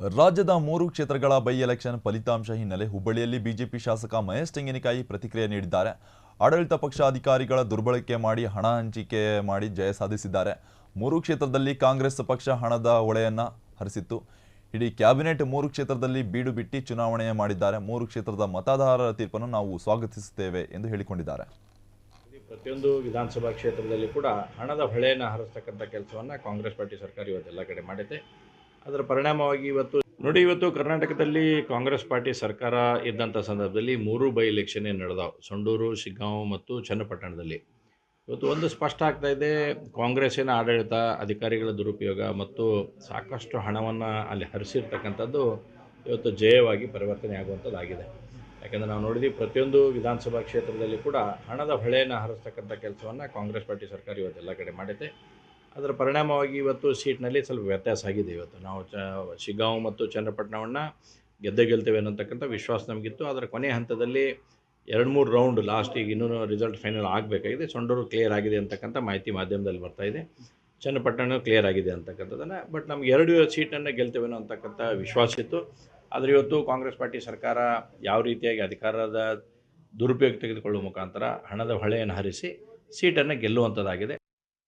ರಾಜ್ಯದ 3 ಕ್ಷೇತ್ರಗಳ by election ಫಲಿತಾಂಶ ಹಿನ್ನೆಲೆ ಹುಬ್ಬಳ್ಳಿಯಲ್ಲಿ ಬಿಜೆಪಿ ಶಾಸಕ ಮಹೇಶ್ ತೆಂಗಿನಕಾಯಿ ಪ್ರತಿಕ್ರಿಯೆ ನೀಡಿದ್ದಾರೆ. ಆಡಳಿತ ಪಕ್ಷ ಅಧಿಕಾರಿಗಳ ದುರ್ಬಳಕೆ ಮಾಡಿ ಹಣ ಹಂಚಿಕೆ ಮಾಡಿ ಜಯ ಸಾಧಿಸಿದ್ದಾರೆ. 3 ಕ್ಷೇತ್ರದಲ್ಲಿ ಕಾಂಗ್ರೆಸ್ ಪಕ್ಷ ಹಣದ ಹೊಳೆಯನ್ನ ಹರಿಸಿತ್ತು. ಇಡೀ ಕ್ಯಾಬಿನೆಟ್ 3 ಕ್ಷೇತ್ರದಲ್ಲಿ ಬೀಡು ಬಿಟ್ಟು ಚುನಾವಣೆ ಮಾಡಿದ್ದಾರೆ. 3 ಕ್ಷೇತ್ರದ ಮತದಾರರ ತೀರ್ಪನ್ನು ನಾವು ಸ್ವಾಗತಿಸುತ್ತೇವೆ ಎಂದು ಹೇಳಿಕೊಂಡಿದ್ದಾರೆ. ಪ್ರತಿಯೊಂದು ವಿಧಾನಸಭಾ ಕ್ಷೇತ್ರದಲ್ಲಿ ಕೂಡ ಹಣದ ಹೊಳೆಯನ್ನು ಹರಿಸ್ತಕ್ಕಂಥ ಕೆಲಸವನ್ನು ಕಾಂಗ್ರೆಸ್ ಪಾರ್ಟಿ ಸರ್ಕಾರ ಇವತ್ತೆಲ್ಲ ಕಡೆ ಮಾಡಿದೆ. ಅದರ ಪರಿಣಾಮವಾಗಿ ಇವತ್ತು ಕರ್ನಾಟಕದಲ್ಲಿ ಕಾಂಗ್ರೆಸ್ ಪಾರ್ಟಿ ಸರ್ಕಾರ ಇದ್ದಂಥ ಸಂದರ್ಭದಲ್ಲಿ 3 ಬೈ ಎಲೆಕ್ಷನ್ ನಡೆದವು. ಸಂಡೂರು, ಶಿಗ್ಗಾಂವ್ ಮತ್ತು ಚನ್ನಪಟ್ಟಣದಲ್ಲಿ. ಇವತ್ತು ಒಂದು ಸ್ಪಷ್ಟ ಆಗ್ತಾ ಇದೆ, ಕಾಂಗ್ರೆಸ್ಸಿನ ಆಡಳಿತ ಅಧಿಕಾರಿಗಳ ದುರುಪಯೋಗ ಮತ್ತು ಸಾಕಷ್ಟು ಹಣವನ್ನು ಅಲ್ಲಿ ಹರಿಸಿರ್ತಕ್ಕಂಥದ್ದು ಇವತ್ತು ಜಯವಾಗಿ ಪರಿವರ್ತನೆ ಆಗುವಂಥದ್ದಾಗಿದೆ. ಯಾಕೆಂದರೆ ನಾವು ನೋಡಿದ್ವಿ, ಪ್ರತಿಯೊಂದು ವಿಧಾನಸಭಾ ಕ್ಷೇತ್ರದಲ್ಲಿ ಕೂಡ ಹಣದ ಹೊಳೆಯನ್ನು ಹರಿಸ್ತಕ್ಕಂಥ ಕೆಲಸವನ್ನು ಕಾಂಗ್ರೆಸ್ ಪಾರ್ಟಿ ಸರ್ಕಾರ ಇವತ್ತೆಲ್ಲ ಕಡೆ ಮಾಡಿದೆ. ಅದರ ಪರಿಣಾಮವಾಗಿ ಇವತ್ತು ಸೀಟ್ನಲ್ಲಿ ಸ್ವಲ್ಪ ವ್ಯತ್ಯಾಸ ಆಗಿದೆ. ಇವತ್ತು ನಾವು ಶಿಗ್ಗಾಂವ್ ಮತ್ತು ಚನ್ನಪಟ್ಟಣವನ್ನು ಗೆಲ್ತೇವೆ ಅನ್ನತಕ್ಕಂಥ ವಿಶ್ವಾಸ ನಮಗಿತ್ತು. ಅದರ ಕೊನೆಯ ಹಂತದಲ್ಲಿ 2-3 ರೌಂಡ್ ಲಾಸ್ಟಿಗೆ ಇನ್ನೂ ರಿಸಲ್ಟ್ ಫೈನಲ್ ಆಗಬೇಕಾಗಿದೆ. ಸಂಡೂರು ಕ್ಲಿಯರ್ ಆಗಿದೆ ಅಂತಕ್ಕಂಥ ಮಾಹಿತಿ ಮಾಧ್ಯಮದಲ್ಲಿ ಬರ್ತಾ ಇದೆ. ಚನ್ನಪಟ್ಟಣ ಕ್ಲಿಯರ್ ಆಗಿದೆ ಅಂತಕ್ಕಂಥದ್ದನ್ನು, ಬಟ್ ನಮ್ಗೆ 2 ಸೀಟನ್ನು ಗೆಲ್ತೇವೆ ಅಂತಕ್ಕಂಥ ವಿಶ್ವಾಸ ಇತ್ತು. ಆದರೆ ಇವತ್ತು ಕಾಂಗ್ರೆಸ್ ಪಾರ್ಟಿ ಸರ್ಕಾರ ಯಾವ ರೀತಿಯಾಗಿ ಅಧಿಕಾರದ ದುರುಪಯೋಗ ತೆಗೆದುಕೊಳ್ಳುವ ಮುಖಾಂತರ ಹಣದ ಹೊಳೆಯನ್ನು ಹರಿಸಿ ಸೀಟನ್ನು ಗೆಲ್ಲುವಂಥದ್ದಾಗಿದೆ.